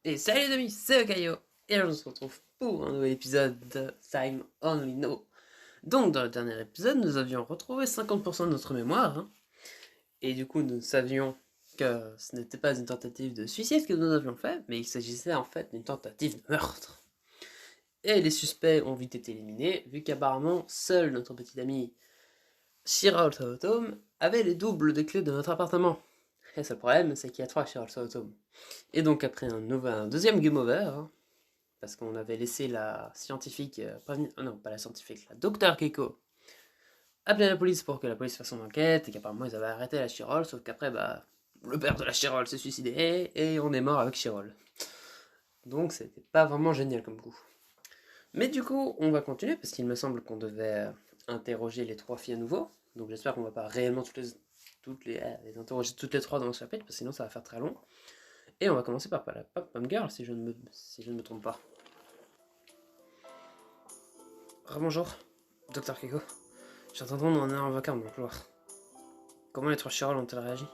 Et salut les amis, c'est Okayo. Et on se retrouve pour un nouvel épisode de Time Only Know. Donc dans le dernier épisode, nous avions retrouvé 50% de notre mémoire. Et du coup, nous savions que ce n'était pas une tentative de suicide que nous avions fait, mais il s'agissait en fait d'une tentative de meurtre. Et les suspects ont vite été éliminés, vu qu'apparemment, seul notre petit ami Shirol Saotome avait les doubles des clés de notre appartement. Et le seul problème, c'est qu'il y a 3 Shirol Saotome. Et donc après un deuxième game over, parce qu'on avait laissé la scientifique, non pas la scientifique, la docteur Keiko, appeler la police pour que la police fasse son enquête, et qu'apparemment ils avaient arrêté la Chirol, sauf qu'après, bah, le père de la Chirol s'est suicidé, et on est mort avec Chirol. Donc c'était pas vraiment génial comme coup. Mais du coup, on va continuer, parce qu'il me semble qu'on devait interroger les 3 filles à nouveau, donc j'espère qu'on va pas réellement les interroger toutes les 3 dans le chapitre, parce que sinon ça va faire très long. Et on va commencer par la Pop-Pom Girl, si je ne me trompe pas. Rebonjour, docteur Keiko. J'entends dans un avocat dans le couloir. Comment les 3 Chirol ont-elles réagi?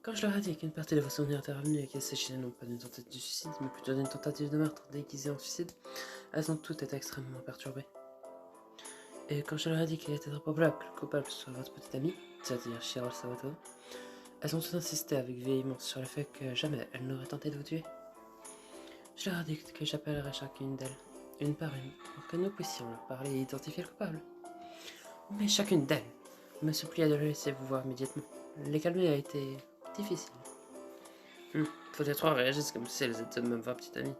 Quand je leur ai dit qu'une partie de vos souvenirs était revenue et qu'il s'agissait non pas d'une tentative de suicide, mais plutôt d'une tentative de meurtre déguisée en suicide, elles ont toutes été extrêmement perturbées. Et quand je leur ai dit qu'il était très probable que le coupable soit votre petite amie, c'est-à-dire Chirol Sawato, elles ont toutes insisté avec véhémence sur le fait que jamais elles n'auraient tenté de vous tuer. Je leur ai dit que j'appellerais chacune d'elles, une par une, pour que nous puissions leur parler et identifier le coupable. Mais chacune d'elles me supplia de le laisser vous voir immédiatement. Les calmer a été difficile. Faut les 3 réagissent comme si elles étaient même pas petites amies.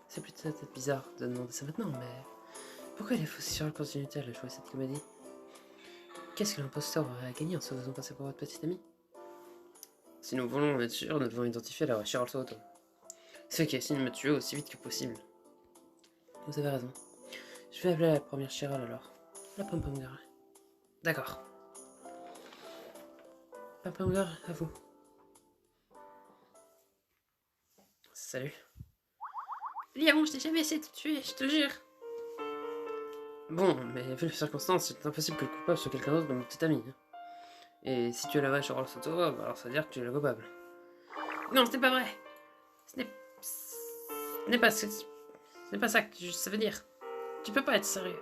C'est peut-être bizarre de demander ça maintenant, mais pourquoi les fausses sur continuent-elles à jouer cette comédie? Qu'est-ce que l'imposteur aurait à gagner en se faisant passer pour votre petite amie? Si nous voulons être sûrs, nous devons identifier la vraie Charles Soto. C'est qui essaie de me tuer aussi vite que possible. Vous avez raison. Je vais appeler la première Chirol alors. La Pom-Pom Girl. D'accord. Pom-Pom Girl, à vous. Salut. Léon, je t'ai jamais essayé de te tuer, je te jure. Bon, mais vu les circonstances, c'est impossible que le coupable soit quelqu'un d'autre que mon petit ami. Et si tu es la vraie Charles Soto, alors ça veut dire que tu es le coupable. Non, ce n'est pas vrai. Ce n'est... Ce n'est pas... Ce n'est pas ça que ça veut dire. Tu peux pas être sérieux.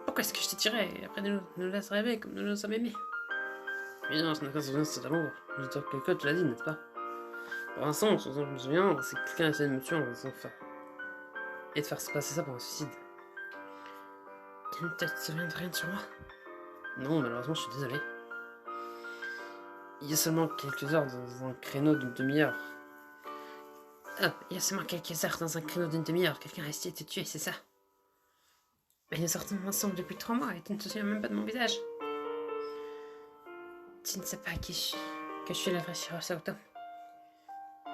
Pourquoi est-ce que je t'ai tiré et après nous laisse rêver comme nous nous sommes aimés? Évidemment, ce n'est pas souvenir, c'est l'amour. Je dois que quelqu'un te l'a dit, n'est-ce pas? Pour l'instant, ce dont je me souviens, c'est que quelqu'un essaie de me tuer en faisant faire. Et de faire se passer ça pour un suicide. Tu ne te souviens de rien sur moi? Non, malheureusement, je suis désolé. Il y a seulement quelques heures dans un créneau d'une demi-heure. Ah, il y a seulement quelques heures dans un créneau d'une demi-heure, quelqu'un a essayé de te tuer, c'est ça? Mais nous sortons ensemble depuis 3 mois et tu ne te souviens même pas de mon visage. Tu ne sais pas que je suis la vraie Shiro Saoto.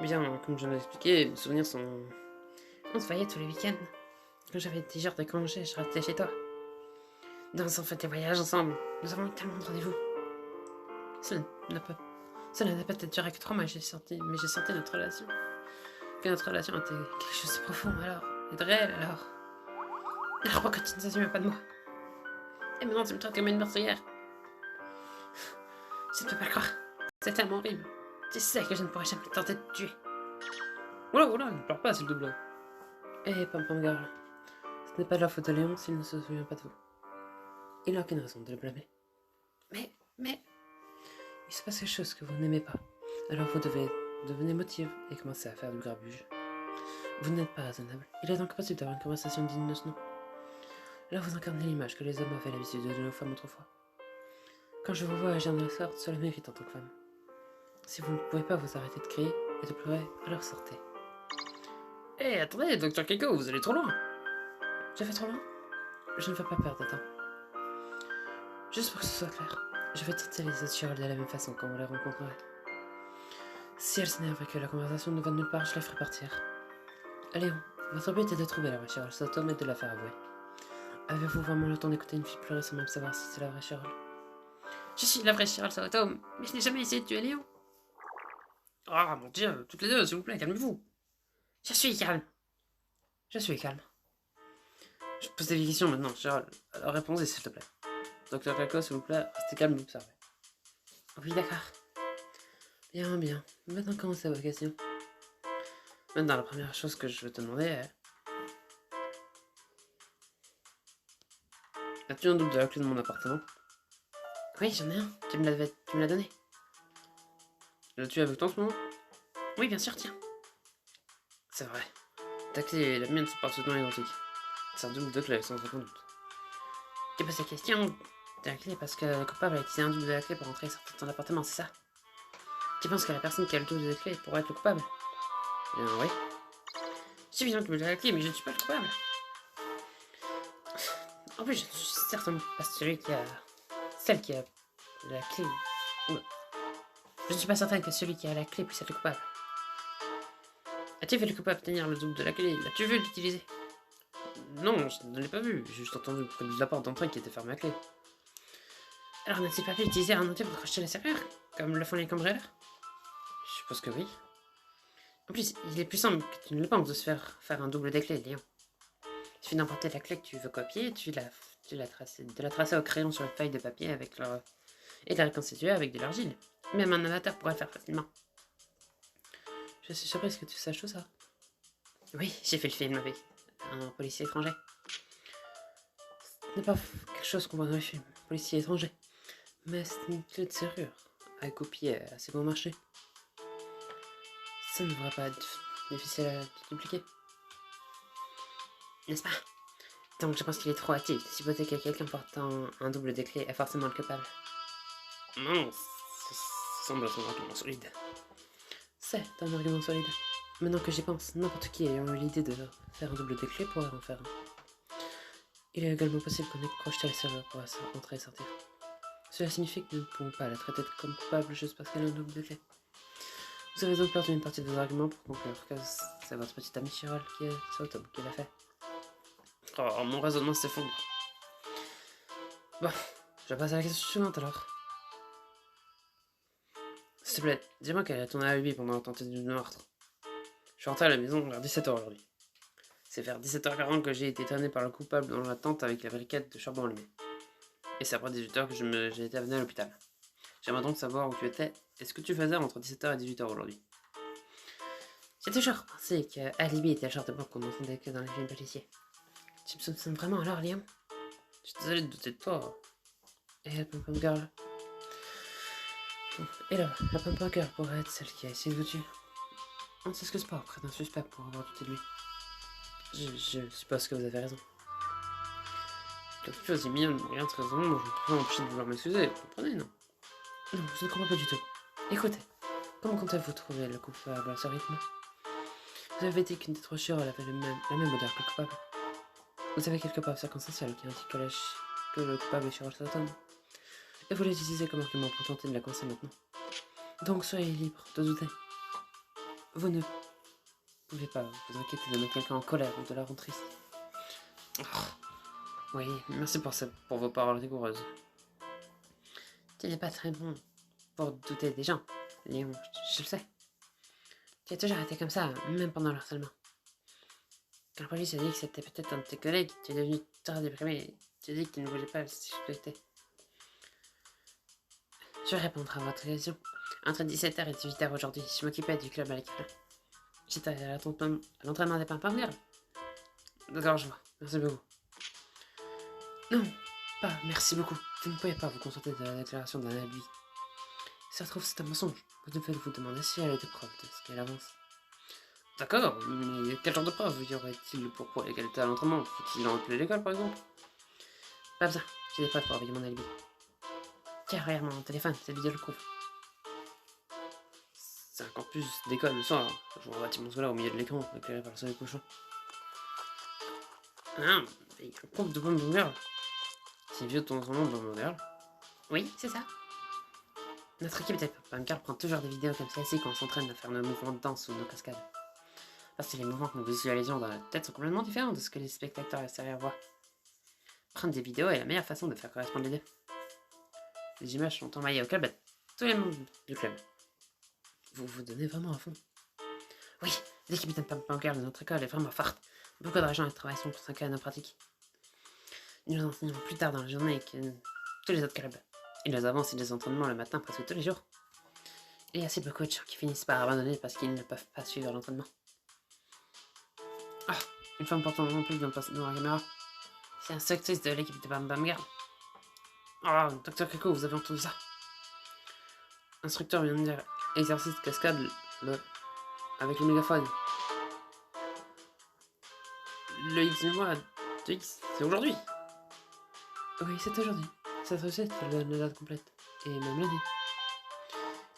Bien, comme je l'ai expliqué, mes souvenirs sont... On se voyait tous les week-ends. Quand j'avais 10 jours de congé, je restais chez toi. Nous avons fait des voyages ensemble. Nous avons eu tellement de rendez-vous. Cela n'a peut-être duré que 3 mois, mais j'ai senti notre relation. Que notre relation était quelque chose de profond alors. Et de réel alors. Alors pourquoi tu ne t'assumes pas de moi? Et maintenant tu me traites comme une meurtrière. Je ne peux pas le croire. C'est tellement horrible. Tu sais que je ne pourrais jamais tenter de te tuer. Oula, oula, ne pleure pas s'il te plaît. Eh, Pom-Pom Girl. Ce n'est pas de la faute de Léon s'il ne se souvient pas de vous. Il n'a aucune raison de le blâmer. Mais... Il se passe quelque chose que vous n'aimez pas. Alors vous devez devenir motive et commencer à faire du grabuge. Vous n'êtes pas raisonnable. Il est donc possible d'avoir une conversation digne de ce nom. Là vous incarnez l'image que les hommes avaient l'habitude de donner aux femmes autrefois. Quand je vous vois agir de la sorte, cela m'irrite en tant que femme. Si vous ne pouvez pas vous arrêter de crier et de pleurer, alors sortez. Hé, attendez, docteur Keiko, vous allez trop loin. J'ai fait trop loin? Je ne veux pas perdre de temps. Juste pour que ce soit clair, je vais traiter les autres Chirol de la même façon quand vous les rencontrerez. Si elle s'énerve et que la conversation ne va nulle part, je la ferai partir. Léon, votre but est de trouver la vraie Chirol Satom et de la faire avouer. Avez-vous vraiment le temps d'écouter une fille pleurer sans même savoir si c'est la vraie Chirol? Je suis la vraie Chirol Satom, mais je n'ai jamais essayé de tuer Léon. Ah, mon dieu, toutes les deux, s'il vous plaît, calmez-vous. Je suis calme. Je suis calme. Je pose des questions maintenant, Chirol. Alors répondez, s'il te plaît. Docteur Kako, s'il vous plaît, restez calme et observez. Oui, d'accord. Bien, bien. Maintenant, commencez vos questions. Maintenant, la première chose que je veux te demander est... As-tu un double de la clé de mon appartement? Oui, j'en ai un. Tu me l'as donné. L'as-tu avec toi en ce moment? Oui, bien sûr, tiens. C'est vrai. Ta clé et la mienne sont parfaitement identiques. C'est un double de clé, sans aucun doute. Tu poses la question de la clé parce que le coupable a utilisé un double de la clé pour entrer et sortir de ton appartement, c'est ça? Tu penses que la personne qui a le double de la clé pourrait être le coupable? Bien, oui. J'ai bien le double de la clé, mais je ne suis pas le coupable. En plus, je ne suis certainement pas celui qui a... Celle qui a la clé. Oula. Je ne suis pas certaine que celui qui a la clé puisse être le coupable. As-tu vu le coupable tenir le double de la clé? L'as-tu vu l'utiliser? Non, je ne l'ai pas vu. J'ai juste entendu près de la porte d'entrée qui était fermée à clé. Alors n'a-t-il pas pu utiliser un outil pour crocheter la serrure, comme le font les cambrioleurs? Je suppose que oui. En plus, il est plus simple que tu ne le penses de se faire un double des clés, Léon. Il suffit d'emprunter la clé que tu veux copier, de la tracer au crayon sur une feuille de papier et de la reconstituer avec de l'argile. Même un amateur pourrait le faire facilement. Je suis surprise que tu saches tout ça. Oui, j'ai fait le film avec un policier étranger. Ce n'est pas quelque chose qu'on voit dans les films, policier étranger. Mais c'est une clé de serrure à copier assez bon marché. Ça ne devrait pas être difficile à dupliquer. N'est-ce pas? Donc je pense qu'il est trop hâtif de supposer que quelqu'un portant un double de clé est forcément le coupable. Non, ça semble être un argument solide. C'est un argument solide. Maintenant que j'y pense, n'importe qui ayant eu l'idée de faire un double de clé pourrait en faire un. Il est également possible qu'on ait crocheté la serrure pour entrer et sortir. Cela signifie que nous ne pouvons pas la traiter comme coupable juste parce qu'elle a un double de clé. Vous avez donc perdu une partie de vos arguments pour conclure que c'est votre petite amie Chiral qui l'a fait. Oh, mon raisonnement s'effondre. Bon, je vais passer à la question suivante alors. S'il te plaît, dis-moi quel est ton alibi pendant la tentative de meurtre. Je suis rentré à la maison vers 17h aujourd'hui. C'est vers 17h40 que j'ai été traîné par le coupable dans la tente avec la briquette de charbon allumée. Et c'est après 18h que j'ai été amené à l'hôpital. J'aimerais donc savoir où tu étais et ce que tu faisais entre 17h et 18h aujourd'hui. J'ai toujours pensé que alibi était le genre de mot qu'on n'entendait que dans les films policiers. Tu me soupçonnes vraiment alors, Léon? Je suis désolé de douter de toi. Et la pom-pom girl. Et là, la pom-pom girl pourrait être celle qui a essayé de vous tuer. On ne s'excuse pas auprès d'un suspect pour avoir douté de lui. Je suppose que vous avez raison. Quelque chose est mignonne, rien de très raison, moi je ne peux pas m'empêcher de vouloir m'excuser, vous comprenez, non? Non, je ne comprends pas du tout. Écoutez, comment comptez-vous trouver le coupable à ce rythme? Vous avez dit qu'une des trois chiottes avait la même odeur que le coupable. Vous avez quelques preuves circonstancielles qui indiquent que le coupable est Chiral Satan. Et vous l'utilisez comme argument pour tenter de la coincer maintenant. Donc soyez libre de douter. Vous ne pouvez pas vous inquiéter de mettre quelqu'un en colère ou de la rendre triste. Oh, oui, merci pour vos paroles rigoureuses. Tu n'es pas très bon pour douter des gens, Léon, je le sais. Tu as toujours été comme ça, même pendant le harcèlement. Quand la police a dit que c'était peut-être un de tes collègues, tu es devenu très déprimé. Tu as dit que tu ne voulais pas le suspecter. Je vais répondre à votre question. Entre 17h et 18h aujourd'hui, je m'occupais du club à l'école. J'étais à l'entraînement des pimpins girls. D'accord, je vois. Merci beaucoup. Non, pas merci beaucoup. Vous ne pouvez pas vous contenter de la déclaration d'un alibi. Si ça se trouve, c'est un mensonge. Vous devez vous demander si elle a des preuves de ce qu'elle avance. D'accord, mais quel genre de preuves y aurait-il pour prouver qu'elle était à l'entraînement? Faut-il en appeler l'école, par exemple? Pas besoin, j'ai des preuves pour appuyer mon alibi. Tiens, regarde mon téléphone, cette vidéo le prouve. C'est un campus d'école le soir. Je vois un bâtiment scolaire au milieu de l'écran, éclairé par le soleil couchant. Ah, il y a un compte de Bomb Girl. C'est vieux de ton nom, Bomb Girl. Oui, c'est ça. Notre équipe de Bomb Girl prend toujours des vidéos comme celle-ci quand on s'entraîne à faire nos mouvements de danse ou nos cascades. Parce que les mouvements que nous visualisons dans la tête sont complètement différents de ce que les spectateurs extérieurs voient. Prendre des vidéos est la meilleure façon de faire correspondre les deux. Les images sont envoyées au club à tous les membres du club. Vous vous donnez vraiment à fond. Oui, l'équipe de Bomb Girl de notre école est vraiment forte. Beaucoup d'argent et de travail sont consacrés à nos pratiques. Nous nous enseignons plus tard dans la journée que tous les autres clubs. Et nous avons aussi des entraînements le matin presque tous les jours. Il y a assez beaucoup de gens qui finissent par abandonner parce qu'ils ne peuvent pas suivre l'entraînement. Ah, une femme portant un plus vient de passer devant la caméra. C'est un sectrice de l'équipe de Bam Bam Girl. Ah, Docteur Coco, vous avez entendu ça? Instructeur vient de dire exercice cascade avec le mégaphone. Le X du mois de X, c'est aujourd'hui. Oui, c'est aujourd'hui. Cette recette donne la date complète, et même l'année.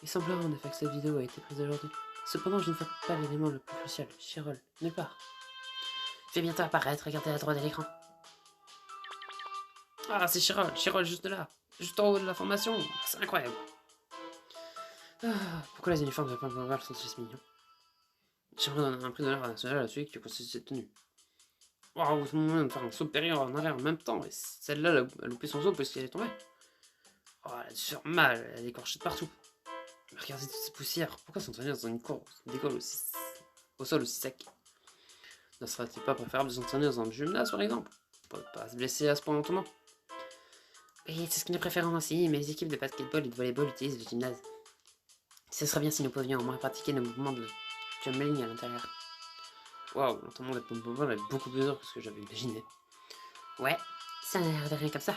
Il semblerait en effet que cette vidéo a été prise aujourd'hui. Cependant, je ne vois pas l'élément le plus crucial, Chirol, nulle part. Je vais bientôt apparaître, regardez à droite de l'écran. Ah, c'est Chirol, Chirol juste là, juste en haut de la formation, c'est incroyable. Ah, pourquoi les uniformes de Pam Pam Girl sont si mignons? J'aimerais donner un prix d'honneur national à celui qui constitue cette tenue. Waouh, c'est le moment de faire un saut périlleux en arrière en même temps, et celle-là, elle a loupé son saut parce qu'elle est tombée. Oh, elle a dû faire mal, elle est écorchée de partout. Regardez toutes ces poussières, pourquoi s'entraîner dans une cour d'école aussi au sol aussi sec? Ne serait-il pas préférable de s'entraîner dans un gymnase par exemple? Pour ne pas se blesser à ce point lentement. Oui, c'est ce que nous préférons aussi, mais les équipes de basketball et de volleyball utilisent le gymnase. Ce serait bien si nous pouvions au moins pratiquer nos mouvements de jumping à l'intérieur. Waouh, l'entraînement de pom-pom est beaucoup plus dur que ce que j'avais imaginé. Ouais, ça n'a l'air de rien comme ça.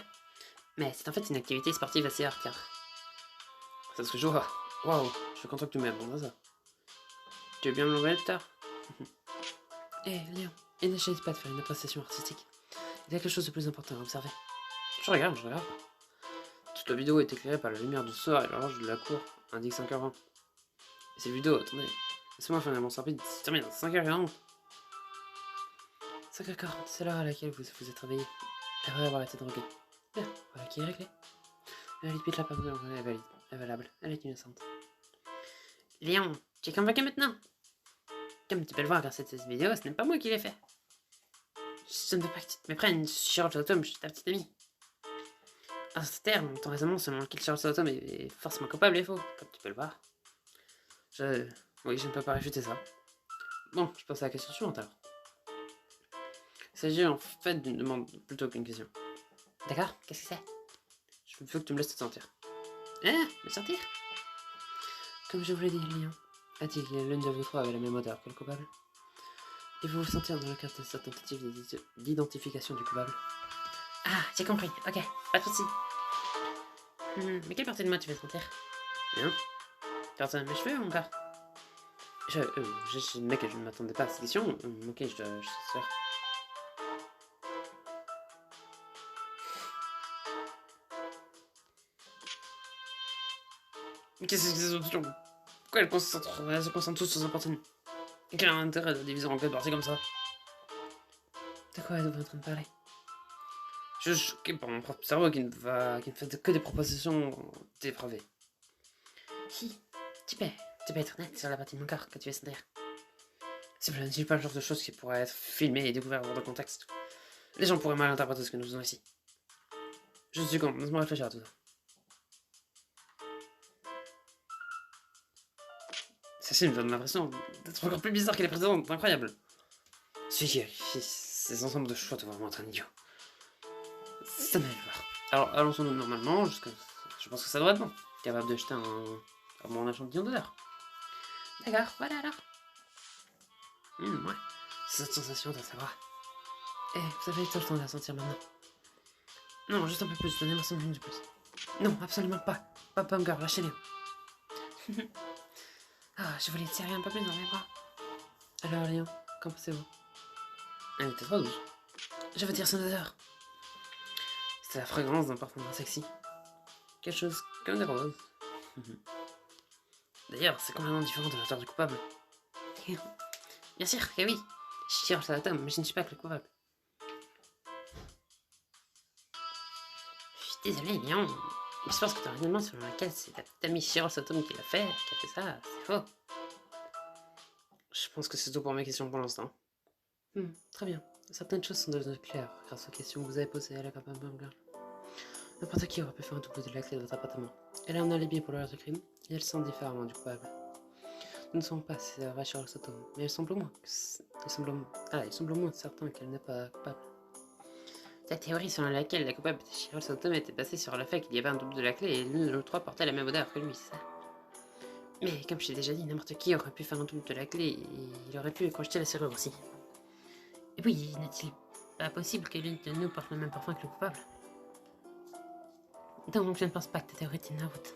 Mais c'est en fait une activité sportive assez hardcore. C'est ce que je vois. Waouh, je suis content que tu m'aies répondu à ça. Tu veux bien me l'envoyer plus tard? Eh, Léon, et n'essaye pas de faire une appréciation artistique. Il y a quelque chose de plus important à observer. Je regarde, je regarde. Toute la vidéo est éclairée par la lumière du soir et l'horloge de la cour indique 5h20. Et cette vidéo, attendez, laissez-moi faire une avance rapide, c'est terminé à 5h40. 5h40, c'est l'heure à laquelle vous vous êtes réveillé. Après avoir été drogué. Bien, voilà qui est réglé. Elle limite la peur est valable, elle est innocente. Léon, tu es convaincu maintenant? Comme tu peux le voir grâce à cette vidéo, ce n'est pas moi qui l'ai fait. Je ne veux pas que tu te méprennes, Charles Automne, je suis ta petite amie. À ce terme, ton raisonnement selon lequel Charles Automne est forcément coupable est faux, comme tu peux le voir. Oui, je ne peux pas réfuter ça. Bon, je passe à la question suivante alors. Il s'agit en fait d'une demande plutôt qu'une question. D'accord, qu'est-ce que c'est? Je veux que tu me laisses te sentir. Hein? Me sentir? Comme je vous l'ai dit, Léon, a-t-il que l'une de vous trois avait la même odeur que le coupable? Et vous vous sentir dans le cadre de sa tentative d'identification du coupable? Ah, j'ai compris, ok, pas de soucis. Mais quelle partie de moi tu veux sentir? Hein? Personne de mes cheveux ou mon corps? Mec, je ne m'attendais pas à cette question. Ok, je dois faire. Mais qu'est-ce que c'est ces options? Pourquoi elles se concentrent tous sur un partenaire? Et quel intérêt de diviser en quatre parties comme ça? De quoi êtes-vous en train de parler? Je suis choqué par mon propre cerveau qui ne fait que des propositions dépravées. Si, tu peux être honnête sur la partie de mon corps que tu veux sentir. C'est pas le genre de choses qui pourraient être filmées et découvertes hors de contexte. Les gens pourraient mal interpréter ce que nous faisons ici. Je suis con, laisse-moi réfléchir à tout ça. Celle-ci me donne l'impression d'être encore plus bizarre que les précédentes, incroyable. Ces ensembles de choix doivent vraiment être un idiot. Ça m'allait voir. Alors, allons-nous normalement, je pense que ça devrait être bon. Capable de jeter un bon échantillon d'odeur. D'accord, voilà alors. Ouais. Cette sensation de savoir. Eh, vous avez tout le temps de la sentir maintenant. Non, juste un peu plus, donnez-moi 5 minutes de plus. Non, absolument pas. Pas Girl, lâchez-les. Ah, je voulais tirer un peu plus dans mes bras. Alors, Léon, qu'en pensez-vous? Elle était trop douce. Je veux dire son odeur. C'était la fragrance d'un parfum sexy. Quelque chose comme des roses. D'ailleurs, c'est complètement différent de l'odeur du coupable. Bien sûr que oui. Je tire sur la table, mais je ne suis pas que le coupable. Je suis désolé, Léon. Je pense que ton raisonnement selon lequel c'est ta petite amie Shiro Satomu qui a fait ça, c'est faux. Je pense que c'est tout pour mes questions pour l'instant. Très bien. Certaines choses sont devenues claires grâce aux questions que vous avez posées à la Pam Pam Girl. N'importe qui aurait pu faire un double de la clé de votre appartement. Elle a un alibi pour l'heure de crime, et elle semble différemment du coupable. Nous ne savons pas si c'est la vraie Shiro Satomu, mais il semble au moins certain qu'elle n'est pas coupable. La théorie selon laquelle la coupable de Shiro Satomu était basée sur le fait qu'il y avait un double de la clé et l'une de nous trois portait la même odeur que lui, c'est ça? Mais comme je l'ai déjà dit, n'importe qui aurait pu faire un double de la clé et il aurait pu crocheter la serrure aussi. Et puis, n'est-il pas possible que l'une de nous porte le même parfum que le coupable? Donc, je ne pense pas que ta théorie tienne la route.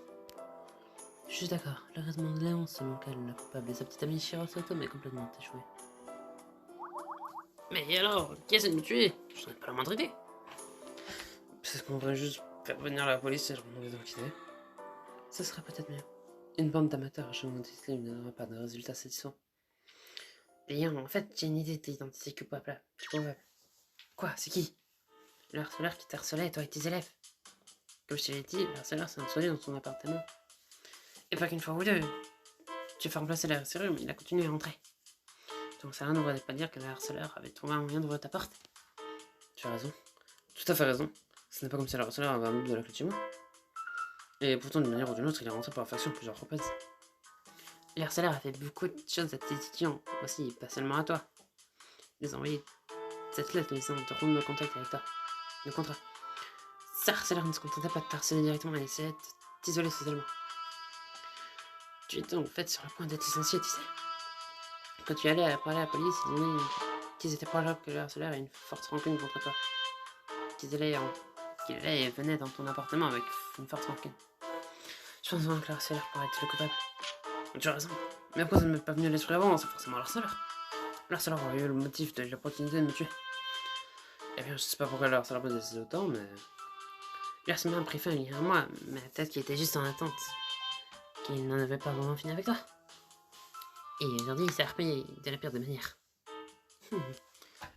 Je suis d'accord, le raisonnement de Léon, selon lequel le coupable et sa petite amie Shiro Sato est complètement échoué. Mais alors, qui essaie de me tuer? Je n'ai pas la moindre idée. Peut-être qu'on devrait juste faire venir la police et leur demander d'enquêter. Ça serait peut-être mieux. Une bande d'amateurs chez mon disque ne donnera pas de résultats satisfaisants. Bien, en fait, j'ai une idée d'identité coupable. Quoi, c'est qui? Le harceleur qui t'harcelait, toi et tes élèves. Comme je te l'ai dit, le harceleur s'est installé dans ton appartement. Et pas qu'une fois ou deux. Tu as fait remplacer la serrure, mais il a continué à entrer. Donc ça ne devrait pas dire que le harceleur avait trouvé un moyen d'ouvrir ta porte. Tu as raison. Tout à fait raison. Ce n'est pas comme si le harceleur avait un double de la clé de chez moi. Et pourtant, d'une manière ou d'une autre, il est rentré par faction plusieurs reprises. Le harceleur a fait beaucoup de choses à tes étudiants, aussi, pas seulement à toi. Ils ont envoyé cette lettre laissant te rendre le contact avec toi. Le contrat. Ce harceleur ne se contentait pas de t'harceler directement, il essayait de t'isoler socialement. Tu étais en fait sur le point d'être licencié, tu sais. Quand tu allais parler à la police, ils disaient qu'ils étaient probable que le harceleur ait une forte rancune contre toi. Qu'il allait et venait dans ton appartement avec une forte rancune. Je pense vraiment que le harceleur pourrait être le coupable. Tu as raison. Mais pourquoi ça ne m'est pas venu à l'esprit avant? C'est forcément le harceleur. Le harceleur aurait eu le motif de l'opportunité de me tuer. Eh bien, je sais pas pourquoi le harceleur me décide autant, mais... Le harceleur a pris fin il y a un mois, mais peut-être qu'il était juste en attente. Qu'il n'en avait pas vraiment fini avec toi. Et aujourd'hui, il s'est repris de la pire des manières.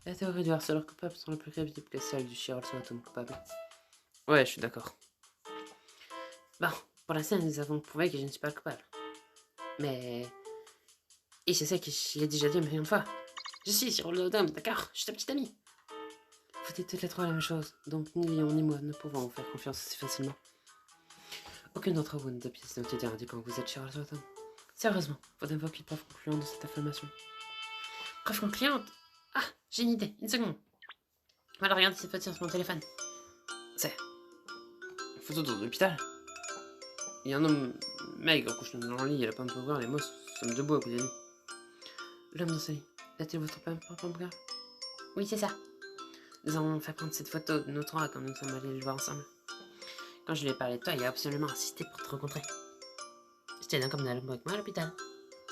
La théorie du harceleur coupable semble plus crédible que celle du Shiro Sato coupable. Ouais, je suis d'accord. Bon, pour l'instant, nous avons prouvé que je ne suis pas le coupable. Mais... Et je sais que je l'ai déjà dit un million de fois. Je suis Shiro Sato, d'accord? Je suis ta petite amie. Vous dites toutes les trois la même chose, donc ni Léon ni moi ne pouvons vous faire confiance si facilement. Aucune d'entre vous n'a de pièce d'identité indiquant que vous êtes Shiro Sato. Sérieusement, vous n'invoquez aucune preuve concluante de cette affirmation. Preuve concluante? Ah, j'ai une idée, une seconde. Voilà, regardez cette photo sur mon téléphone. C'est une photo de l'hôpital. Il y a un homme maigre couché dans le lit, il a pas un peu ouvert, les mots sont debout à côté de lui. L'homme dans ce lit, est-il votre père, papa? Oui, c'est ça. Nous avons fait prendre cette photo de nous trois quand nous sommes allés le voir ensemble. Quand je lui ai parlé de toi, il a absolument insisté pour te rencontrer. J'étais d'accord avec moi à l'hôpital.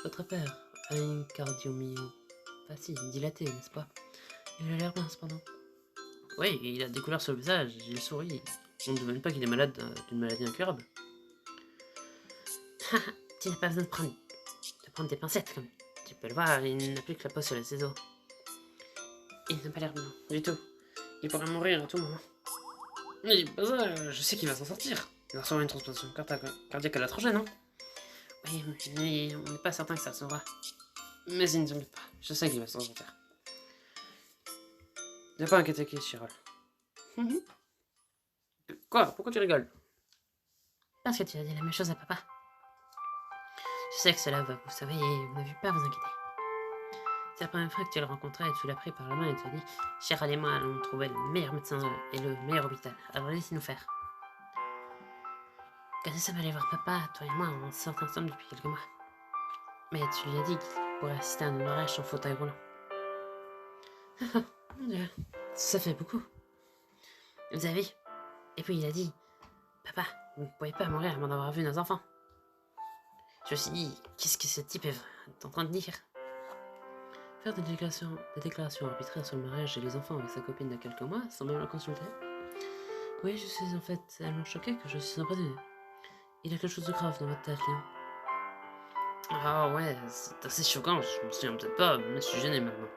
Votre père a une cardiomyopathie dilatée, n'est-ce pas? Il a l'air bien, cependant. Oui, il a des couleurs sur le visage, il sourit. On ne demande pas qu'il est malade d'une maladie incurable. Tu n'as pas besoin de prendre des pincettes, comme tu peux le voir, il n'a plus que la peau sur les ciseaux. Il n'a pas l'air bien, du tout. Il pourrait mourir à tout moment. Mais pas ça, je sais qu'il va s'en sortir. Il va recevoir une transplantation cardiaque à la troisième, non? Oui, mais on n'est pas certain que ça se saura. Mais il ne s'en doute pas, je sais qu'il va s'en sortir. Ne pas inquiéter, Chirol. Quoi? Pourquoi tu rigoles? Parce que tu as dit la même chose à papa. Je sais que cela va vous sauver et vous n'avez pas à vous inquiéter. C'est la première fois que tu le rencontrais et tu l'as pris par la main et tu as dit Chiral et moi allons trouver le meilleur médecin et le meilleur hôpital. Alors laissez-nous faire. Quand nous sommes allés voir papa, toi et moi, on sort ensemble depuis quelques mois. Mais tu lui as dit qu'il pourrait assister à un mariage en fauteuil roulant. Mon Dieu, ça fait beaucoup. Vous avez vu? Et puis il a dit Papa, vous ne pouvez pas mourir avant d'avoir vu nos enfants. Je me suis dit, qu'est-ce que ce type est en train de dire? Faire des déclarations arbitraires sur le mariage et les enfants avec sa copine de quelques mois sans même la consulter? Oui, je suis en fait tellement choquée que je suis impressionnée. Il y a quelque chose de grave dans votre tête, Léon. Ah ouais, c'est assez choquant, je me souviens peut-être pas, mais je suis gêné maintenant.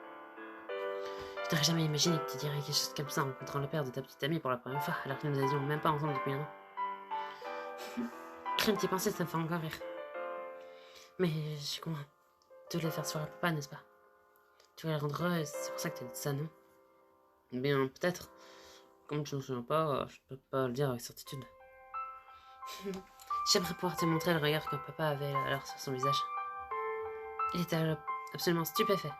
Je n'aurais jamais imaginé que tu dirais quelque chose comme ça en rencontrant le père de ta petite amie pour la première fois, alors que nous n'étions même pas ensemble depuis un an. Rien d'y penser, ça me fait encore rire. Mais je comprends. Tu voulais faire soirée à papa, n'est-ce pas? Tu voulais la rendre heureuse, c'est pour ça que tu as dit ça, non? Bien, peut-être. Comme je ne me souviens pas, je peux pas le dire avec certitude. J'aimerais pouvoir te montrer le regard que papa avait alors sur son visage. Il était absolument stupéfait.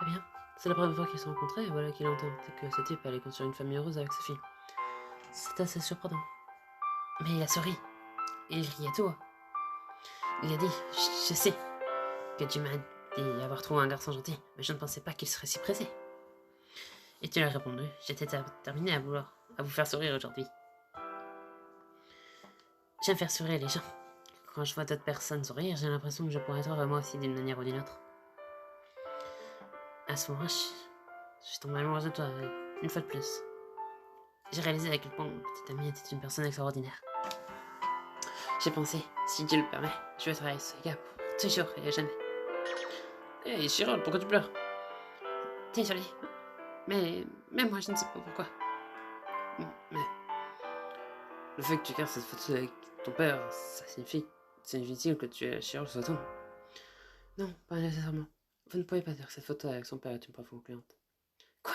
Eh bien, c'est la première fois qu'ils se sont rencontrés et voilà qu'il entend que ce type allait construire une famille heureuse avec sa fille. C'est assez surprenant. Mais il a souri. Il riait à tout. Il a dit, je sais que tu m'as dit avoir trouvé un garçon gentil, mais je ne pensais pas qu'il serait si pressé. Et tu lui as répondu, j'étais déterminée à vous faire sourire aujourd'hui. J'aime faire sourire les gens. Quand je vois d'autres personnes sourire, j'ai l'impression que je pourrais être moi aussi d'une manière ou d'une autre. À ce moment, je suis tombée amoureuse de toi, une fois de plus. J'ai réalisé à quel point mon petit ami était une personne extraordinaire. J'ai pensé, si Dieu le permet, je vais travailler avec ce gars pour toujours et à jamais. Hé, Chirol, pourquoi tu pleures? Désolé, mais même moi je ne sais pas pourquoi. Mais le fait que tu gardes cette photo avec ton père, ça signifie-t-il que tu es Chirol Soton? Non, pas nécessairement. Vous ne pouvez pas dire que cette photo avec son père est une preuve concluante. Quoi?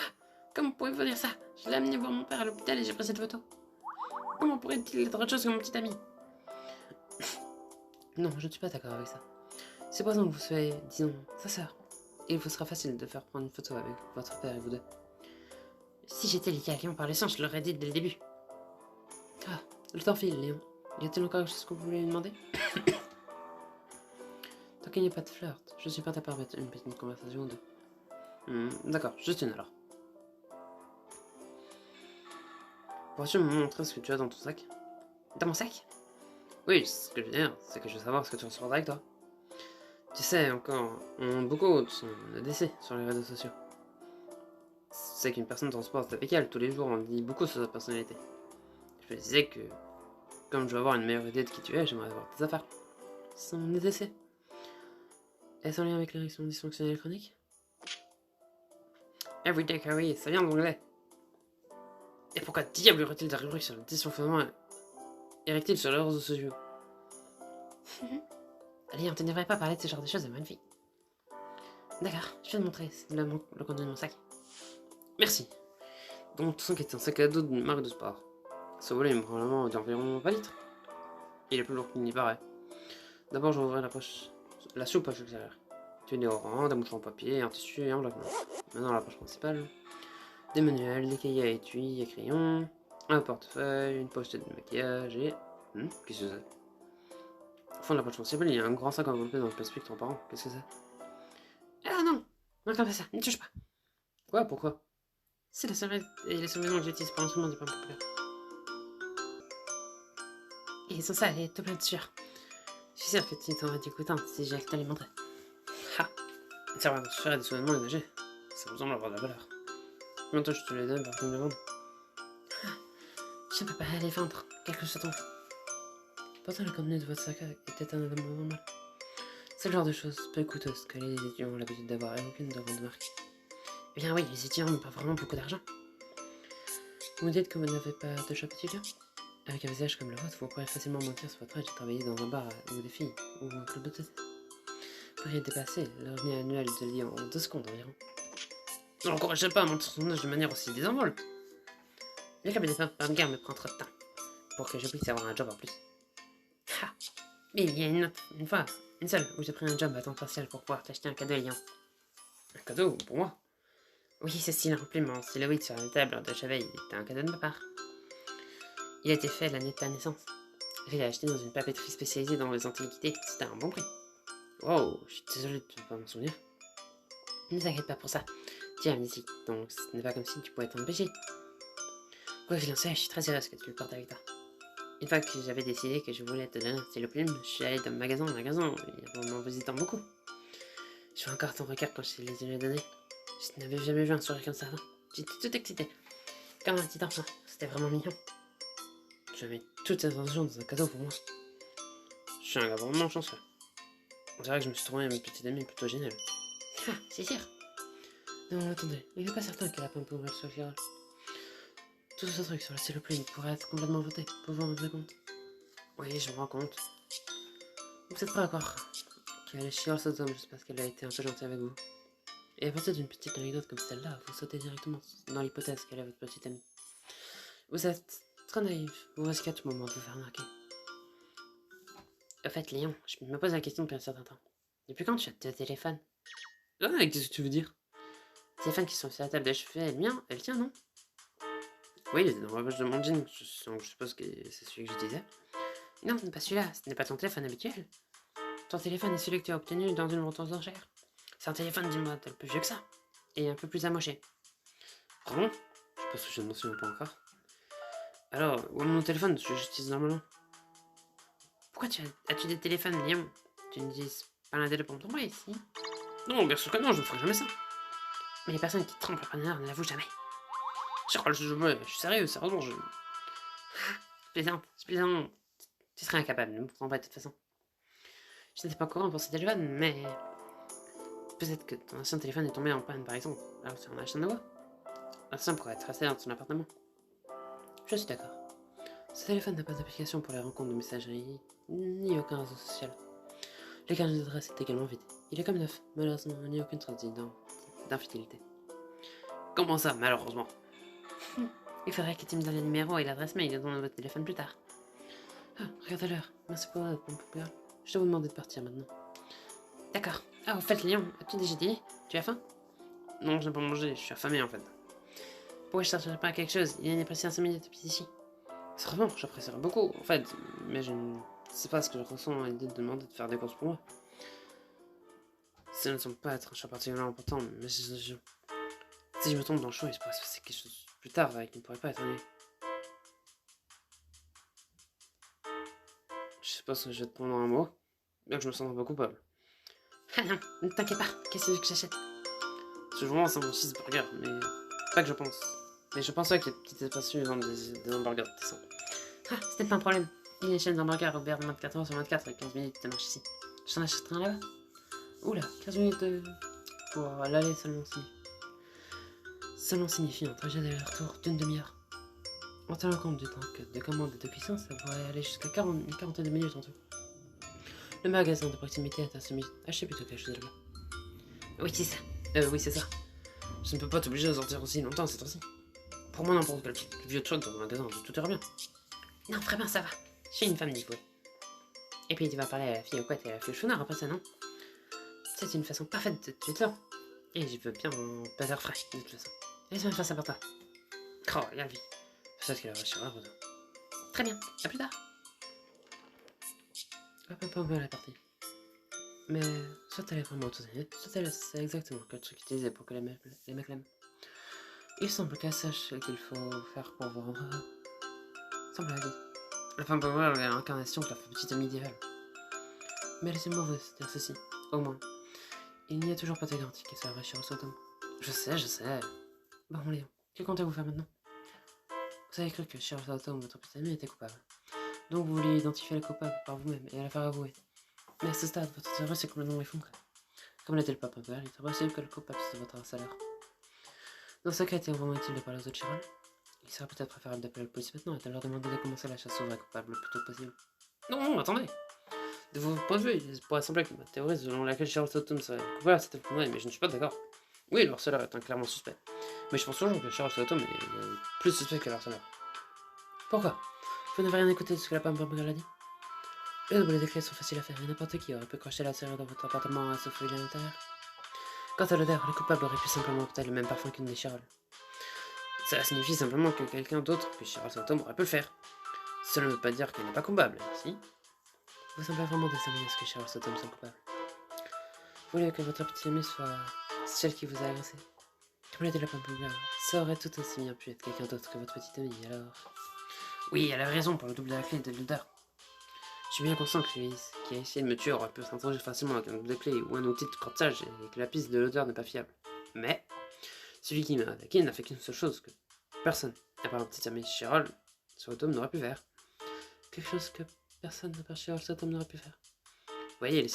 Comment pouvez-vous dire ça? Je l'ai amené voir mon père à l'hôpital et j'ai pris cette photo. Comment pourrait-il être autre chose que mon petit ami? Non, je ne suis pas d'accord avec ça. Supposons que vous soyez, disons, sa sœur. Et il vous sera facile de faire prendre une photo avec votre père et vous deux. Si j'étais lié à quelqu'un par le sang, je l'aurais dit dès le début. Ah, le temps file, Léon. Y a-t-il encore quelque chose que vous voulez lui demander? Tant qu'il n'y a pas de flirt, je suis prête à permettre une petite conversation ou deux. D'accord, juste une alors. Pourrais-tu me montrer ce que tu as dans ton sac? Dans mon sac? Oui, ce que je veux dire, c'est que je veux savoir ce que tu transportes avec toi. Tu sais, encore, beaucoup sont de décès sur les réseaux sociaux. C'est qu'une personne transporte avec elle tous les jours, on dit beaucoup sur sa personnalité. Je me disais que, comme je veux avoir une meilleure idée de qui tu es, j'aimerais avoir tes affaires. Sans mon décès. Est-ce en lien avec l'érection dysfonctionnelle chronique? Everyday Carry, ça vient d'anglais. Et pourquoi diable y aurait-il des rubriques sur le dysfonctionnement érectile sur les réseaux sociaux? Allez, on ne devrait pas parler de ce genre de choses à ma fille. D'accord, je vais te montrer le contenu de mon sac. Merci. Donc, tout ça est un sac à dos d'une marque de sport. Ce volume probablement d'environ 20 litres. Il est plus lourd qu'il n'y paraît. D'abord, je vais ouvrir la sous-poche extérieure. Tu es déodorant, des mouchoirs en papier, un tissu et un bloc noir. Maintenant, la poche principale. Des manuels, des cahiers à étui et crayons, un portefeuille, une pochette de maquillage et... qu'est-ce que c'est? Au fond de la poche principale, il y a un grand sac enveloppé dans le plastique transparent. Qu'est-ce que c'est? Ah non! Non, comme ça, ne touche pas. Quoi? Pourquoi? C'est la serviette et les survêtements que j'utilise pour l'instrument du pain populaire. Et ils sont sales et tout plein de sueur. Je suis sûr que tu t'en vas du coûtant si j'ai à te les montrer. Ha! Une servante de sueur et des survêtements légers. Ça me semble avoir de la valeur. Bientôt je te les donne pour me les vendre. Je ne peux pas les vendre, quelque chose tombe. Pourtant le contenu de votre sac était un élément normal. C'est le genre de choses peu coûteuses que les étudiants ont l'habitude d'avoir et aucune de grande marque. Eh bien oui, les étudiants n'ont pas vraiment beaucoup d'argent. Vous dites que vous n'avez pas de shop étudiant? Avec un visage comme le vôtre, vous pourrez facilement mentir sur votre âge et travailler dans un bar ou des filles, ou un club de thé. Vous pourriez dépasser le revenu annuel de Lyon en 2 secondes environ. Ne l'encouragez pas à mentir son âge de manière aussi désinvolte. Le cabinet de guerre me prend trop de temps pour que je puisse avoir un job en plus. Ha! Mais il y a une fois, une seule, où j'ai pris un job à temps partiel pour pouvoir t'acheter un cadeau à Lyon. Un cadeau pour moi? Oui, ceci remplit mon stylo sur la table de chevet, il était un cadeau de ma part. Il a été fait l'année de ta naissance. Je l'ai acheté dans une papeterie spécialisée dans les antiquités, c'était un bon prix. Wow, je suis désolé de ne pas m'en souvenir. Ne t'inquiète pas pour ça. Tu es amnésique, donc ce n'est pas comme si tu pouvais t'en empêcher. Quoi qu'il en soit, je suis très heureuse que tu le portes avec toi. Une fois que j'avais décidé que je voulais te donner un stylo plume, je suis allée de magasin en magasin, en visitant beaucoup. Je vois encore ton regard quand je te les ai donnés. Je n'avais jamais vu un sourire comme ça avant. J'étais tout excitée. Comme un petit enfant, c'était vraiment mignon. Je mets toute cette attention dans un cadeau pour moi. Je suis un gars vraiment chanceux. On dirait que je me suis trouvé une petite amie plutôt géniale. Ah, c'est sûr. Non, attendez, il n'est pas certain que la pomme pomme soit virale. Tout ce truc sur le stylo plume pourrait être complètement voté, pour vous rendre compte. Oui, je me rends compte. Vous êtes pas d'accord qu'elle est chiante cet homme juste parce qu'elle a été un peu gentille avec vous. Et à partir d'une petite anecdote comme celle-là, vous sautez directement dans l'hypothèse qu'elle est votre petite amie. Vous êtes très naïf, vous risquez à tout moment de vous faire remarquer. Au fait, Léon, je me pose la question depuis un certain temps. Depuis quand tu as deux téléphones? Ah, qu'est-ce que tu veux dire? Les téléphones qui sont sur la table de chevet, le mien, elle tient, non? Oui, il est dans la poche de mon jean, je suppose que c'est celui que je disais. Non, pas celui-là, ce n'est pas ton téléphone habituel. Ton téléphone est celui que tu as obtenu dans une vente aux enchères. C'est un téléphone d'une modèle plus vieux que ça, et un peu plus amoché. Vraiment? Je pense que je ne m'en souviens pas encore. Alors, où est mon téléphone? J'utilise normalement. Pourquoi as-tu des téléphones, Léon? Tu n'utilises pas l'un des deux pour me tromper ici? Non, bien sûr que non, je ne ferai jamais ça. Mais les personnes qui trompent leur partenaire ne l'avouent jamais. Je suis sérieux, sérieusement, je plaisante. Tu serais incapable de me tromper de toute façon. Je n'étais pas au courant pour ce téléphone, mais... Peut-être que ton ancien téléphone est tombé en panne, par exemple. Alors tu en as acheté un nouveau. L'ancien pourrait être resté dans ton appartement. Je suis d'accord. Ce téléphone n'a pas d'application pour les rencontres de messagerie, ni aucun réseau social. Le carnet d'adresse est également vide. Il est comme neuf, malheureusement, il n'y a aucune trace d'infidélité. Comment ça, malheureusement? Il faudrait que tu me donnes le numéro et l'adresse mail dans votre téléphone plus tard. Ah, regardez l'heure. Merci pour votre poupée. Je dois vous demander de partir maintenant. D'accord. Ah, au fait, Léon, as-tu déjà dit? Tu as faim? Non, je n'ai pas mangé, je suis affamé en fait. Pourquoi je chercherais pas quelque chose? Il est passé 5 minutes depuis ici. Sérieusement, j'apprécierais beaucoup, en fait, mais je ne sais pas ce que je ressens à l'idée de demander de faire des courses pour moi. Ça ne semble pas être un choix particulièrement important, mais si je me trompe dans le choix, il se pourrait se passer quelque chose plus tard qui ne pourrait pas être annulé. Je sais pas si je vais te prendre un mot, bien que je me sens un peu coupable. Ah non, ne t'inquiète pas, qu'est-ce que j'achète? Ce jour-là, c'est mon cheeseburger, mais pas que je pense. Mais je pense pas qu'il y ait des petites espaces vendent des hamburgers décents. Ah, c'était pas un problème. Il y a une chaîne d'hamburgers ouverte 24 heures sur 24 avec 15 minutes de marche ici. Je t'en achèterai un là-bas. Oula, 15 minutes pour l'aller seulement signifie un trajet d'aller-retour d'une demi-heure. En tenant compte du temps de commande et de cuisson, ça pourrait aller jusqu'à une quarantaine de minutes en tout. Le magasin de proximité est à ce minutes. Achetez plutôt quelque chose là-bas. Oui, c'est ça. Oui, c'est ça. Je ne peux pas t'obliger à sortir aussi longtemps cette heure-ci. Pour moi, n'importe quel vieux truc dans un magasin, tout ira bien. Non, vraiment, ça va. Je suis une femme d'Igoué. Et puis tu vas parler à la fille au couette et à la fille au chouinard après ça, non? C'est une façon parfaite de tuer le temps. Et je veux bien pas faire frais, de toute façon. Laisse-moi faire ça pour toi. Oh, regarde lui. Peut-être qu'elle réussira à revenir. Très bien, à plus tard. Hop, hop, hop, la partie. Mais soit elle est vraiment autorisée, soit elle sait exactement quel truc utiliser pour que les mecs l'aiment. Il semble qu'elle sache ce qu'il faut faire pour vous rendre heureux. Sans blague. La femme Power est l'incarnation de la petite médiévale. Mais laissez-moi vous dire ceci, au moins. Il n'y a toujours pas de garantie qu'elle soit vraie chez Rosotom. Je sais. Bon, Léon, que comptez-vous faire maintenant? Vous avez cru que Sheriff Autumn, votre petit ami, était coupable. Donc vous voulez identifier le coupable par vous-même et la faire avouer. Mais à ce stade, votre théorie s'est complètement effondrée. Comme l'était le papa Père, il est possible que le coupable soit votre salaire. Dans ce cas, est-il vraiment utile de parler aux autres Chiron? Il serait peut-être préférable d'appeler la police maintenant et de leur demander de commencer la chasse au vrai coupable le plus tôt possible. Non, attendez! De votre point de vue, il pourrait sembler que ma théorie selon laquelle Sheriff Autumn serait coupable s'est effondrée, mais je ne suis pas d'accord. Oui, le harceleur est clairement suspect. Mais je pense toujours que Sheriff Autumn est plus suspect que le harceleur. Pourquoi? Vous n'avez rien écouté de ce que la pomme a dit? Les doubles des clés sont faciles à faire et n'importe qui aurait pu crocher la serrure dans votre appartement à se fouiller à l'intérieur. Quant à l'odeur, le coupable aurait pu simplement opter le même parfum qu'une des Chiroles. Cela signifie simplement que quelqu'un d'autre que Sheriff Autumn aurait pu le faire. Cela ne veut pas dire qu'il n'est pas coupable, si? Vous semblez vraiment déterminer ce que Sheriff Autumn sont coupables. Vous voulez que votre petite amie soit celle qui vous a agressé. Comme l'a dit la pomme ça aurait tout aussi bien pu être quelqu'un d'autre que votre petite amie, alors... Oui, elle a raison pour le double de la clé de l'odeur. Je suis bien conscient que celui qui a essayé de me tuer aurait pu s'introduire facilement avec un double de clé ou un outil de cortage et que la piste de l'odeur n'est pas fiable. Mais, celui qui m'a attaqué n'a fait qu'une seule chose que personne, à part ma petite amie Chirol, sur Automne n'aurait pu faire. Quelque chose que personne à part Chirol sur Automne n'aurait pu faire. Vous voyez les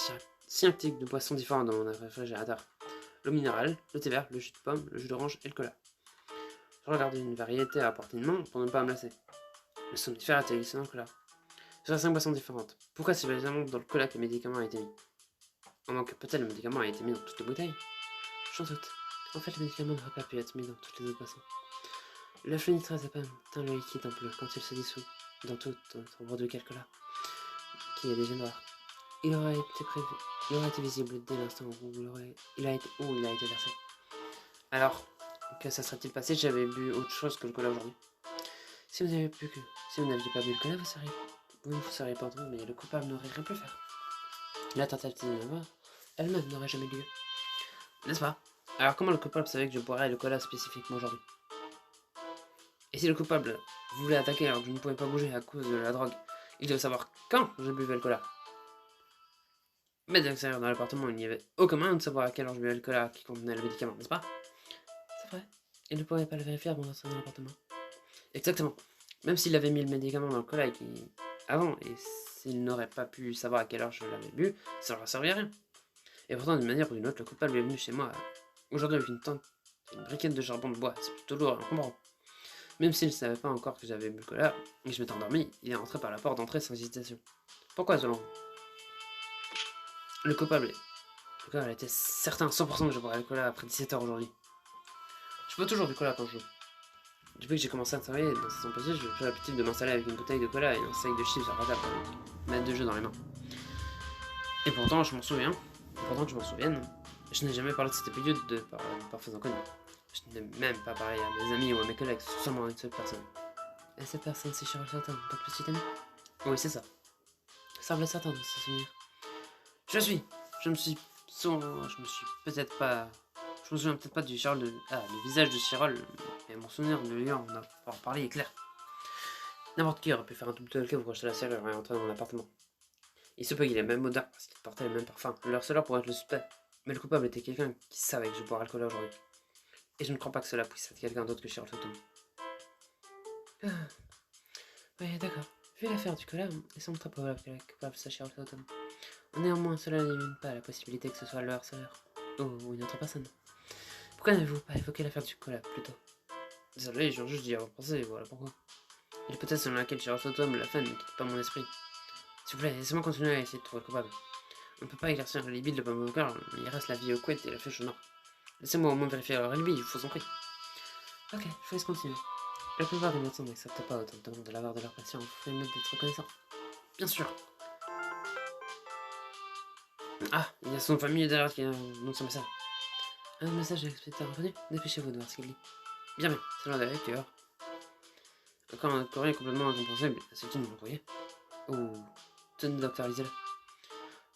scientifiques de boissons différents dans mon réfrigérateur. L'eau minérale, le thé vert, le jus de pomme, le jus d'orange et le cola. Je regardais une variété à portée de main pour ne pas me lasser. Le somnifère était glissé dans le cola. Sur 5 boissons différentes. Pourquoi c'est précisément dans le cola que le médicament a été mis? En manque peut-être le médicament a été mis dans toutes les bouteilles? J'en doute. En fait, le médicament n'aurait pas pu être mis dans toutes les autres boissons. Le flunitrazepam teint le liquide en bleu quand il se dissout dans tout autre produit qu'elle cola, qui est déjà noir. Il aurait été visible dès l'instant où il a été versé. Alors, que ça serait-il passé si j'avais bu autre chose que le cola aujourd'hui? Si vous n'aviez pas bu le cola, vous ne vous seriez pas entendu, mais le coupable n'aurait rien pu faire. La tentative de mort elle-même n'aurait jamais lieu. N'est-ce pas? Alors comment le coupable savait que je boirais le cola spécifiquement aujourd'hui? Et si le coupable voulait attaquer alors que je ne pouvais pas bouger à cause de la drogue, il devait savoir quand je buvais le cola. Mais de l'extérieur dans l'appartement, il n'y avait aucun moyen de savoir à quelle heure je buvais le cola qui contenait le médicament, n'est-ce pas? C'est vrai. Il ne pouvait pas le vérifier avant d'entrer dans l'appartement. Exactement. Même s'il avait mis le médicament dans le cola avant, et s'il n'aurait pas pu savoir à quelle heure je l'avais bu, ça n'aurait servi à rien. Et pourtant, d'une manière ou d'une autre, le coupable est venu chez moi aujourd'hui avec une tente et une briquette de charbon de bois. C'est plutôt lourd à comprendre. Même s'il ne savait pas encore que j'avais bu le cola et que je m'étais endormi, il est rentré par la porte d'entrée sans hésitation. Pourquoi selon vous? Le coupable était certain à 100% que je boirais le cola après 17h aujourd'hui. Je bois toujours du cola quand je joue. Depuis que j'ai commencé à travailler dans cette entreprise, j'ai pris l'habitude de m'installer avec une bouteille de cola et un sac de chips à la table avec une manette de jeu dans les mains. Et pourtant, je m'en souviens, pourtant que je m'en souvienne, je n'ai jamais parlé de cette habitude par parfaits inconnus. Je n'ai même pas parlé à mes amis ou à mes collègues, seulement à une seule personne. Et cette personne, c'est Cheryl Sutton, votre petite amie? Oui, c'est ça. Ça semble certain de se souvenir. Je me suis peut-être pas... Je me souviens peut-être pas du visage de Cheryl, mais mon souvenir de lui en avoir parlé est clair. N'importe qui aurait pu faire un double talk pour acheter la serrure et entrer dans mon appartement. Il se peut qu'il ait le même odeur parce qu'il portait le même parfum. Le harceleur pourrait être le suspect, mais le coupable était quelqu'un qui savait que je boirais le cola aujourd'hui. Et je ne crois pas que cela puisse être quelqu'un d'autre que Cheryl Sutton. Ah, ouais, d'accord. Vu l'affaire du cola, il semble très probable que la coupable soit Cheryl Sutton. Néanmoins, cela n'élimine pas la possibilité que ce soit le harceleur ou une autre personne. Pourquoi n'avez-vous pas évoqué l'affaire du cola plus tôt? Désolé, je viens juste d'y avoir pensé, voilà pourquoi. L'hypothèse selon laquelle Cheryl Sutton me l'a fait ne quitte pas mon esprit. S'il vous plaît, laissez-moi continuer à essayer de trouver le coupable. On ne peut pas éclaircir l'alibi de Bob Walker, mais il reste la vie au couette et la flèche au nord. Laissez-moi au moins vérifier leur alibi, je vous en prie. Ok, je vous laisse continuer. La plupart des médecins n'acceptent pas autant de demandes de la part de leurs patients, vous pouvez mettre d'être reconnaissant. Bien sûr. Ah, il y a son famille derrière qui annonce un message. Un message de l'expéditeur revenu, dépêchez-vous de voir ce qu'il dit. Bien, c'est l'heure d'aller, tu vois. Encore un courrier complètement incompréhensible, c'est une envoyé. Oh, tenez, docteur, lisez-le.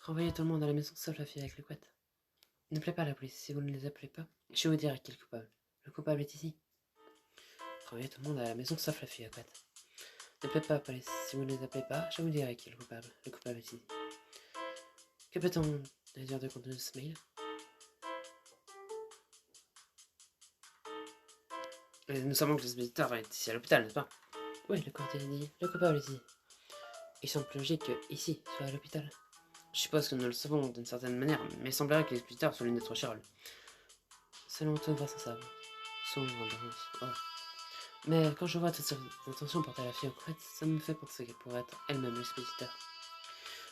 Renvoyez tout le monde à la maison, sauf la fille avec le couette. N'appelez pas la police, si vous ne les appelez pas, je vous dirai qui est le coupable. Le coupable est ici. Renvoyez tout le monde à la maison, sauf la fille à couette. N'appelez pas la police, si vous ne les appelez pas, je vous dirai qui est le coupable. Le coupable est ici. Que peut-on dire de contenu de ce mail? Nous savons que l'expéditeur est ici à l'hôpital, n'est-ce pas? Oui, le courtier dit, le coupable est ici. Il semble logique que ici soit à l'hôpital. Je suppose que nous le savons d'une certaine manière, mais il semblerait que l'expéditeur soit l'une des trois Cheryl. Selon tout responsable. Son endurance. Oh. Mais quand je vois toutes ces intentions portées à la fille au couette, ça me fait penser qu'elle pourrait être elle-même l'expéditeur.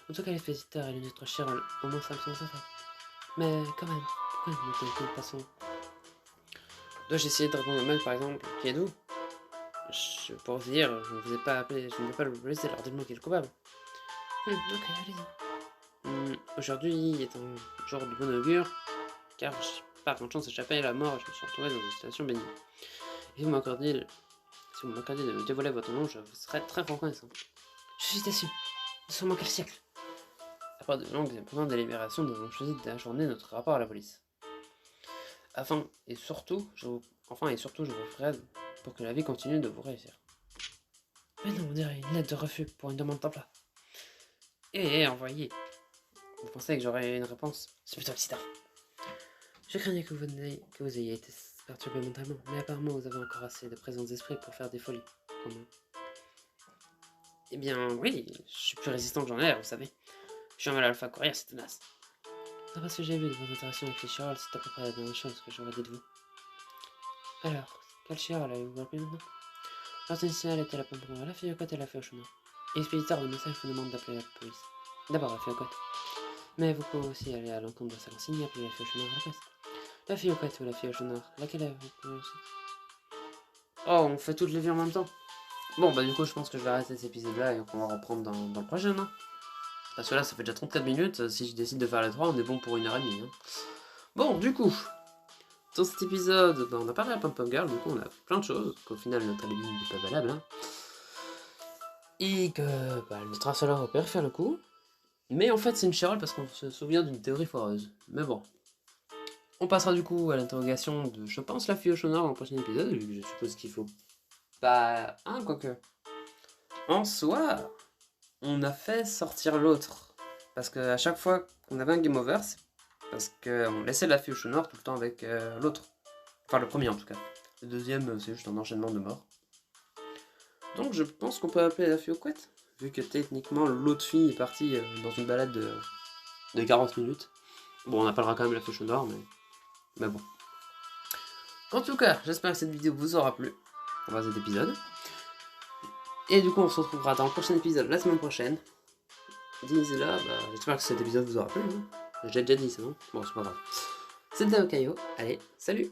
En tout cas, l'expéditeur et l'une des trois Cheryl, au moins ça me semble sympa. Mais quand même, pourquoi ne me de façon? Dois-je essayer de répondre au mail par exemple? Qui êtes-vous? Pour vous dire, je ne vous ai pas appelé, je ne vais pas le laisser, alors dites-moi qui est le coupable. Ok, allez-y. Aujourd'hui est un jour de bon augure, car par contre chance échappé à la mort, je me suis retrouvé dans une situation bénigne. Et si vous m'accordiez de me dévoiler votre nom, je vous serais très reconnaissant. Je suis déçu. Nous sommes en quel siècle? Après de longues et importantes délibérations, nous avons choisi d'ajourner notre rapport à la police. Enfin et surtout, je vous ferai pour que la vie continue de vous réussir. Mais non, on dirait une lettre de refus pour une demande d'emploi. Envoyé. Vous pensez que j'aurai une réponse? C'est plutôt excitant. Je craignais que vous ayez été perturbé mentalement, mais apparemment vous avez encore assez de présence d'esprit pour faire des folies. Comment? Eh bien, oui, je suis plus résistant que j'en ai l'air, vous savez. Je suis un mal alpha courrier, c'est tenace. D'après ce que j'ai vu de vos interactions avec les Cheryl, c'est à peu près la dernière chose que j'aurais dit de vous. Alors, quelle Cheryl avez-vous appelé maintenant? L'initiale était la pomme la fille au côté et la fille au chemin. L'expéditeur de message vous demande d'appeler la police. D'abord la fille au côté. Mais vous pouvez aussi aller à l'encontre de sa consigne et appeler la fille au chemin à la place. La fille au côté ou la fille au chemin, laquelle avez-vous appelé aussi? Oh, on fait toutes les vies en même temps. Bon, bah du coup, je pense que je vais arrêter cet épisode-là et on va reprendre dans le prochain, hein. Parce que là, ça fait déjà 34 minutes. Si je décide de faire les 3, on est bon pour 1h30. Hein. Bon, du coup, dans cet épisode, on a parlé à Pom Pom Girl, du coup, on a plein de choses. Qu'au final, notre alibi n'est pas valable. Hein. Et que notre harceleur va faire le coup. Mais en fait, c'est une Cheryl parce qu'on se souvient d'une théorie foireuse. Mais bon. On passera du coup à l'interrogation de, je pense, la fille au chenard dans le prochain épisode, vu que je suppose qu'il faut Bah, hein, quoique. En soi, on a fait sortir l'autre. Parce qu'à chaque fois qu'on avait un game over, c'est parce qu'on laissait la fille au chat noir tout le temps avec l'autre. Enfin, le premier en tout cas. Le deuxième, c'est juste un enchaînement de morts. Donc je pense qu'on peut appeler la fille aux couettes. Vu que techniquement, l'autre fille est partie dans une balade de 40 minutes. Bon, on appellera quand même la fille au chat noir, mais bon. En tout cas, j'espère que cette vidéo vous aura plu. Enfin, cet épisode. Et du coup, on se retrouvera dans le prochain épisode la semaine prochaine. D'ici là, bah, j'espère que cet épisode vous aura plu. Hein. J'ai déjà dit ça, non? Bon, c'est pas grave. C'était Okayo. Allez, salut!